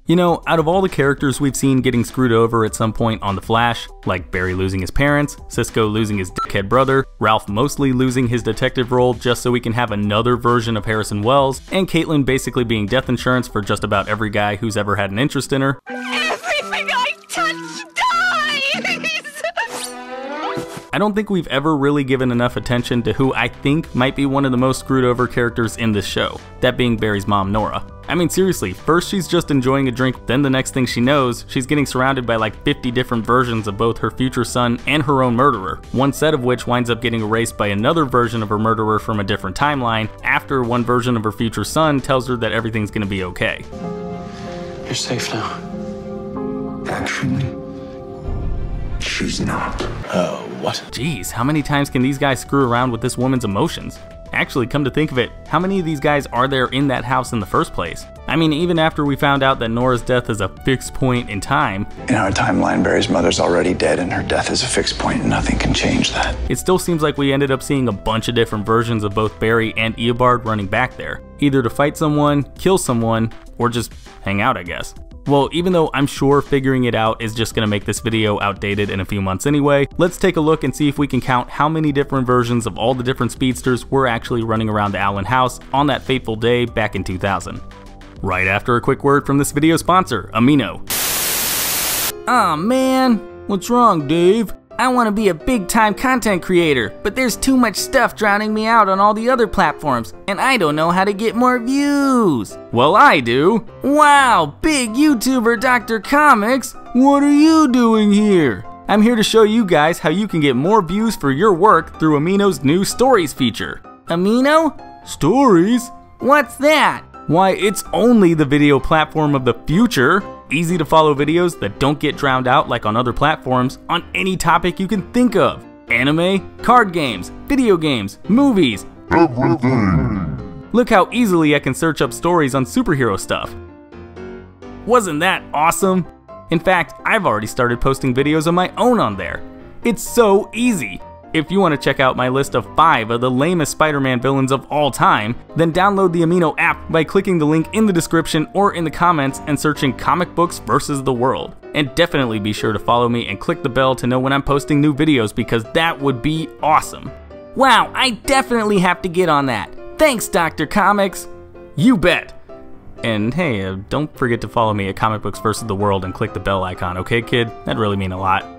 You know, out of all the characters we've seen getting screwed over at some point on The Flash, like Barry losing his parents, Cisco losing his dickhead brother, Ralph mostly losing his detective role just so we can have another version of Harrison Wells, and Caitlin basically being death insurance for just about every guy who's ever had an interest in her. Everything I touch dies! I don't think we've ever really given enough attention to who I think might be one of the most screwed over characters in this show, that being Barry's mom, Nora. I mean, seriously, first she's just enjoying a drink, then the next thing she knows, she's getting surrounded by like 50 different versions of both her future son and her own murderer, one set of which winds up getting erased by another version of her murderer from a different timeline, after one version of her future son tells her that everything's gonna be okay. You're safe now. Actually, she's not. Oh, what? Jeez, how many times can these guys screw around with this woman's emotions? Actually, come to think of it, how many of these guys are there in that house in the first place? I mean, even after we found out that Nora's death is a fixed point in time, In our timeline, Barry's mother's already dead and her death is a fixed point and nothing can change that. it still seems like we ended up seeing a bunch of different versions of both Barry and Eobard running back there, either to fight someone, kill someone, or just hang out, I guess. Well, even though I'm sure figuring it out is just gonna make this video outdated in a few months anyway, let's take a look and see if we can count how many different versions of all the different speedsters were actually running around the Allen house on that fateful day back in 2000. Right after a quick word from this video sponsor, Amino. Aw man, what's wrong, Dave? I want to be a big-time content creator, but there's too much stuff drowning me out on all the other platforms, and I don't know how to get more views. Well, I do. Wow, big YouTuber Dr. Comics, what are you doing here? I'm here to show you guys how you can get more views for your work through Amino's new Stories feature. Amino? Stories? What's that? Why, it's only the video platform of the future. Easy to follow videos that don't get drowned out like on other platforms on any topic you can think of. Anime, card games, video games, movies, everything. Look how easily I can search up stories on superhero stuff. Wasn't that awesome? In fact, I've already started posting videos of my own on there. It's so easy. If you want to check out my list of 5 of the lamest Spider-Man villains of all time, then download the Amino app by clicking the link in the description or in the comments and searching Comic Books vs. the World. And definitely be sure to follow me and click the bell to know when I'm posting new videos because that would be awesome. Wow, I definitely have to get on that. Thanks, Dr. Comics. You bet. And hey, don't forget to follow me at Comic Books vs. the World and click the bell icon, okay kid? That'd really mean a lot.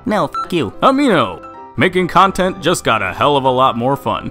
No, f*** you. Amino! Making content just got a hell of a lot more fun.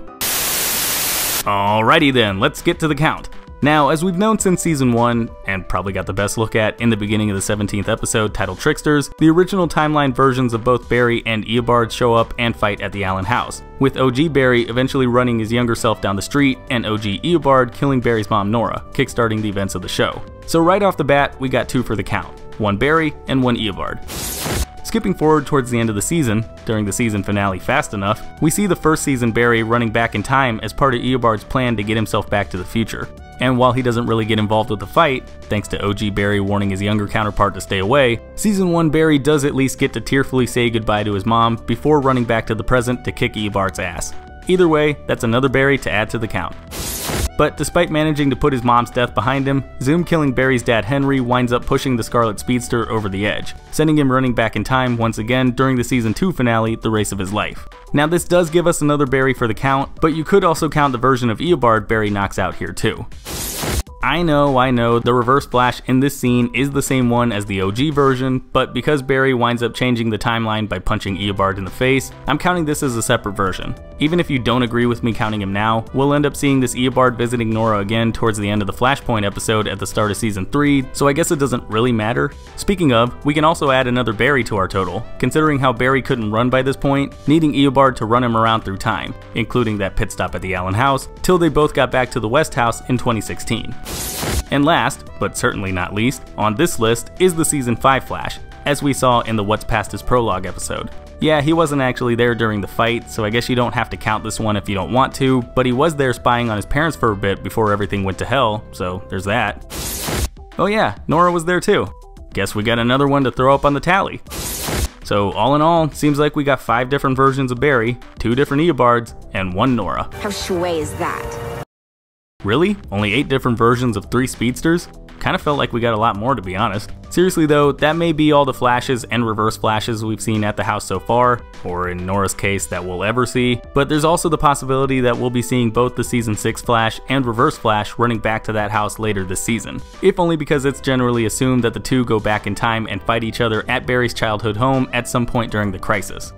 Alrighty then, let's get to the count. Now, as we've known since season 1, and probably got the best look at in the beginning of the 17th episode titled Tricksters, the original timeline versions of both Barry and Eobard show up and fight at the Allen house, with OG Barry eventually running his younger self down the street and OG Eobard killing Barry's mom Nora, kickstarting the events of the show. So right off the bat, we got 2 for the count, 1 Barry and 1 Eobard. Skipping forward towards the end of the season, during the season finale Fast Enough, we see the first season Barry running back in time as part of Eobard's plan to get himself back to the future. And while he doesn't really get involved with the fight, thanks to OG Barry warning his younger counterpart to stay away, season 1 Barry does at least get to tearfully say goodbye to his mom before running back to the present to kick Eobard's ass. Either way, that's another Barry to add to the count. But despite managing to put his mom's death behind him, Zoom killing Barry's dad Henry winds up pushing the Scarlet Speedster over the edge, sending him running back in time once again during the season 2 finale, The Race of His Life. Now this does give us another Barry for the count, but you could also count the version of Eobard Barry knocks out here too. I know, the reverse flash in this scene is the same one as the OG version, but because Barry winds up changing the timeline by punching Eobard in the face, I'm counting this as a separate version. Even if you don't agree with me counting him now, we'll end up seeing this Eobard visiting Nora again towards the end of the Flashpoint episode at the start of season 3, so I guess it doesn't really matter. Speaking of, we can also add another Barry to our total, considering how Barry couldn't run by this point, needing Eobard to run him around through time, including that pit stop at the Allen house, till they both got back to the West house in 2016. And last, but certainly not least, on this list is the season 5 Flash, as we saw in the What's Past His Prologue episode. Yeah, he wasn't actually there during the fight, so I guess you don't have to count this one if you don't want to, but he was there spying on his parents for a bit before everything went to hell, so there's that. Oh yeah, Nora was there too. Guess we got another one to throw up on the tally. So all in all, seems like we got 5 different versions of Barry, 2 different Eobards, and 1 Nora. How shway is that? Really? Only 8 different versions of 3 speedsters? kinda felt like we got a lot more, to be honest. Seriously though, that may be all the flashes and reverse flashes we've seen at the house so far, or in Nora's case that we'll ever see, but there's also the possibility that we'll be seeing both the season 6 flash and reverse flash running back to that house later this season. If only because it's generally assumed that the two go back in time and fight each other at Barry's childhood home at some point during the crisis.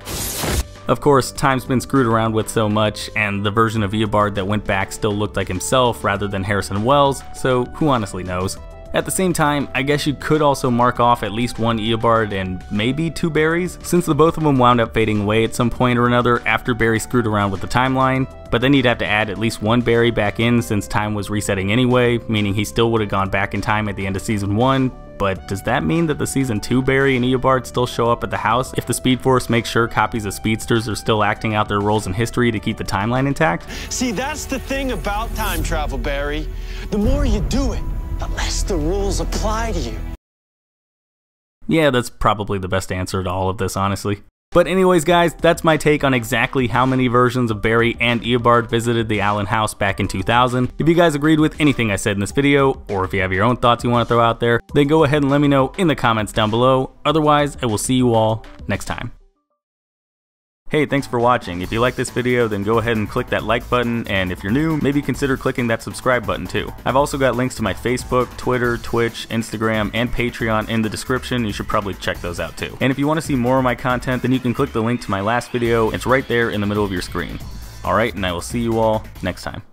Of course, time's been screwed around with so much, and the version of Eobard that went back still looked like himself rather than Harrison Wells, so who honestly knows. At the same time, I guess you could also mark off at least one Eobard and maybe two Barrys, since the both of them wound up fading away at some point or another after Barry screwed around with the timeline, but then you'd have to add at least one Barry back in since time was resetting anyway, meaning he still would have gone back in time at the end of season 1, but does that mean that the season 2 Barry and Eobard still show up at the house if the Speed Force makes sure copies of Speedsters are still acting out their roles in history to keep the timeline intact? See, that's the thing about time travel, Barry. The more you do it, the less the rules apply to you. Yeah, that's probably the best answer to all of this, honestly. But anyways guys, that's my take on exactly how many versions of Barry and Eobard visited the Allen house back in 2000. If you guys agreed with anything I said in this video, or if you have your own thoughts you want to throw out there, then go ahead and let me know in the comments down below. Otherwise, I will see you all next time. Hey, thanks for watching. If you like this video, then go ahead and click that like button, and if you're new, maybe consider clicking that subscribe button too. I've also got links to my Facebook, Twitter, Twitch, Instagram, and Patreon in the description. You should probably check those out too. And if you want to see more of my content, then you can click the link to my last video. It's right there in the middle of your screen. Alright, and I will see you all next time.